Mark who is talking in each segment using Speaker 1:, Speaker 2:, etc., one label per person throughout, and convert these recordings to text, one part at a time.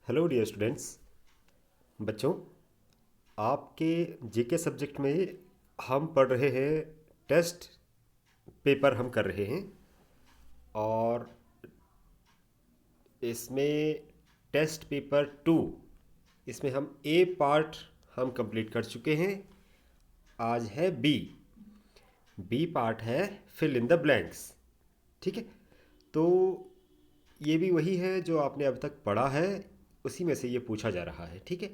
Speaker 1: Hello dear students. बच्चों, आपके GK subject में हम पढ़ रहे हैं। टेस्ट पेपर हम कर रहे हैं और इसमें टेस्ट पेपर 2, इसमें हम ए पार्ट हम कंप्लीट कर चुके हैं। आज है बी। बी पार्ट है फिल इन द ब्लैंक्स। ठीक है, तो ये भी वही है जो आपने अब तक पढ़ा है, उसी में से ये पूछा जा रहा है। ठीक है,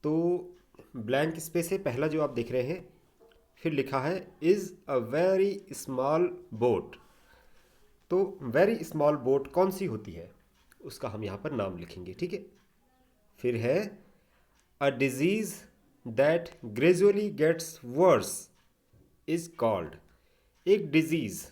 Speaker 1: तो ब्लैंक स्पेस है पहला जो आप देख रहे हैं, फिर लिखा है is a very small boat. तो वेरी स्मॉल बोट कौन सी होती है, उसका हम यहाँ पर नाम लिखेंगे। ठीक है, फिर है a disease that gradually gets worse is called. एक डिजीज़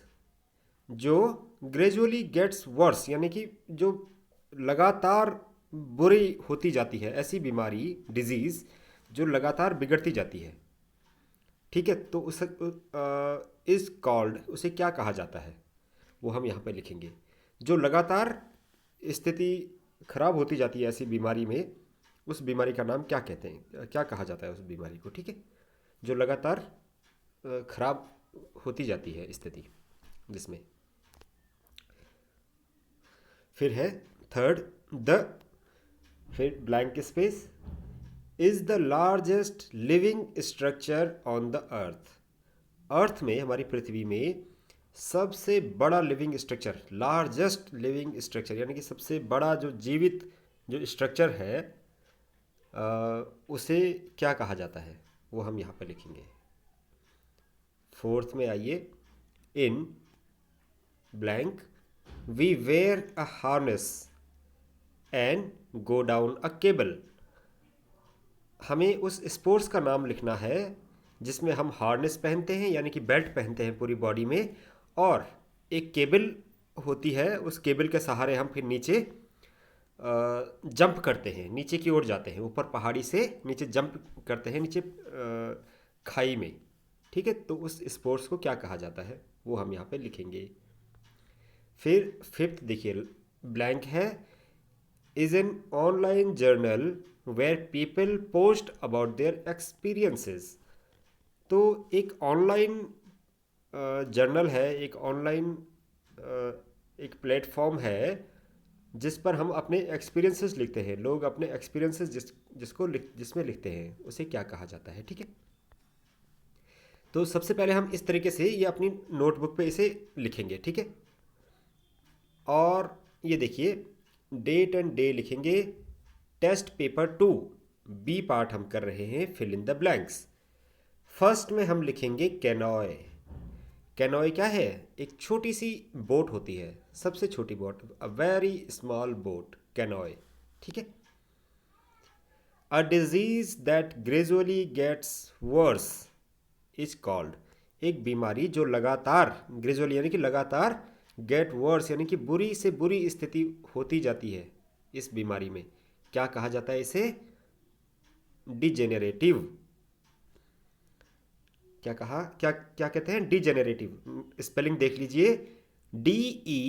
Speaker 1: जो ग्रेजुअली गेट्स वर्स यानी कि जो लगातार बुरी होती जाती है, ऐसी बीमारी, डिजीज़ जो लगातार बिगड़ती जाती है। ठीक है, तो उस इज़ कॉल्ड, उसे क्या कहा जाता है वो हम यहाँ पे लिखेंगे। जो लगातार स्थिति खराब होती जाती है ऐसी बीमारी में, उस बीमारी का नाम क्या कहते हैं, क्या कहा जाता है उस बीमारी को। ठीक है, जो लगातार खराब होती जाती है स्थिति जिसमें। फिर है थर्ड, द, फिर blank space, is the largest living structure on the earth. Earth में, हमारी पृथ्वी में सबसे बड़ा living structure, largest living structure यानी कि सबसे बड़ा जो जीवित जो स्ट्रक्चर है, उसे क्या कहा जाता है वो हम यहाँ पर लिखेंगे। फोर्थ में आइए, in blank we wear a harness and go down a cable. हमें उस स्पोर्ट्स का नाम लिखना है जिसमें हम हार्नेस पहनते हैं यानी कि बेल्ट पहनते हैं पूरी बॉडी में, और एक केबल होती है, उस केबल के सहारे हम फिर नीचे जंप करते हैं, नीचे की ओर जाते हैं, ऊपर पहाड़ी से नीचे जंप करते हैं, नीचे खाई में। ठीक है, तो उस स्पोर्ट्स को क्या कहा जाता है वो हम यहाँ पे लिखेंगे। फिर फिफ्थ देखिए, ब्लैंक है, is an online journal where people post about their experiences. तो एक ऑनलाइन जर्नल है, एक ऑनलाइन एक प्लेटफॉर्म है जिस पर हम अपने एक्सपीरियंसेस लिखते हैं। लोग अपने एक्सपीरियंसेस जिसमें लिखते हैं उसे क्या कहा जाता है। ठीक है, तो सबसे पहले हम इस तरीके से ये अपनी नोटबुक पे इसे लिखेंगे। ठीक है, और ये देखिए, डेट एंड डे लिखेंगे। टेस्ट पेपर 2 बी पार्ट हम कर रहे हैं, fill in the blanks. First में हम लिखेंगे कैनॉय। कैनॉय क्या है, एक छोटी सी बोट होती है, सबसे छोटी boat, a very small boat, canoe. ठीक है, a disease that gradually gets worse is called. एक बीमारी जो लगातार, ग्रेजुअली यानी कि लगातार, गेट वर्स यानी कि बुरी से बुरी स्थिति होती जाती है, इस बीमारी में क्या कहा जाता है, इसे डिजेनरेटिव। क्या कहा, क्या क्या कहते हैं, डिजेनरेटिव। स्पेलिंग देख लीजिए, DEGENERATIVE,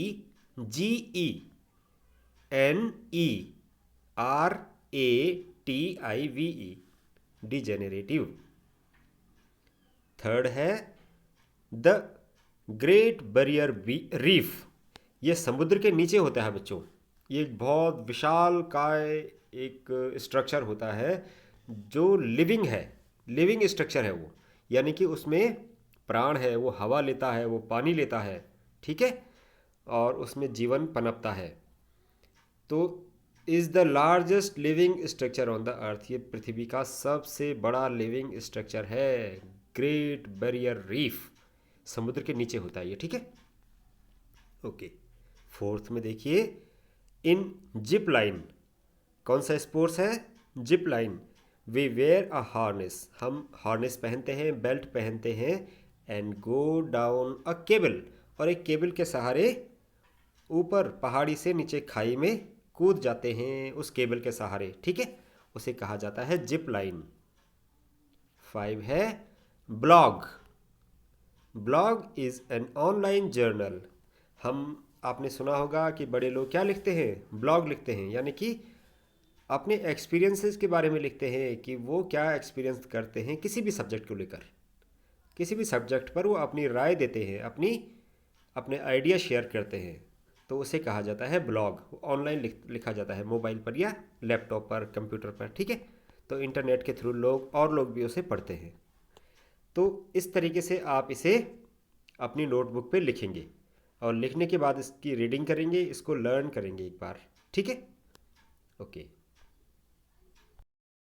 Speaker 1: डिजेनरेटिव। थर्ड है द ग्रेट बैरियर रीफ। ये समुद्र के नीचे होता है बच्चों। ये एक बहुत विशाल काय एक स्ट्रक्चर होता है जो लिविंग है, लिविंग स्ट्रक्चर है वो, यानी कि उसमें प्राण है, वो हवा लेता है, वो पानी लेता है। ठीक है, और उसमें जीवन पनपता है। तो is the largest living structure on the अर्थ, ये पृथ्वी का सबसे बड़ा लिविंग स्ट्रक्चर है, ग्रेट बैरियर रीफ। समुद्र के नीचे होता है ये। ठीक है, ओके। फोर्थ में देखिए, इन जिप लाइन, कौन सा स्पोर्ट्स है, zip line. We wear a harness, हम हार्नेस पहनते हैं, बेल्ट पहनते हैं, and go down a cable, और एक केबल के सहारे ऊपर पहाड़ी से नीचे खाई में कूद जाते हैं उस केबल के सहारे। ठीक है, उसे कहा जाता है जिप लाइन। 5 है blog. Blog is an online journal. हम, आपने सुना होगा कि बड़े लोग क्या लिखते हैं, ब्लॉग लिखते हैं, यानी कि अपने एक्सपीरियंसेस के बारे में लिखते हैं कि वो क्या एक्सपीरियंस करते हैं किसी भी सब्जेक्ट को लेकर, किसी भी सब्जेक्ट पर वो अपनी राय देते हैं, अपने आइडिया शेयर करते हैं, तो उसे कहा जाता है ब्लॉग। ऑनलाइन लिखा जाता है, मोबाइल पर या लैपटॉप पर, कंप्यूटर पर, ठीक है। तो इंटरनेट के थ्रू लोग भी उसे पढ़ते हैं। तो इस तरीके से आप इसे अपनी नोटबुक पे लिखेंगे और लिखने के बाद इसकी रीडिंग करेंगे, इसको लर्न करेंगे एक बार, ठीक है। ओके।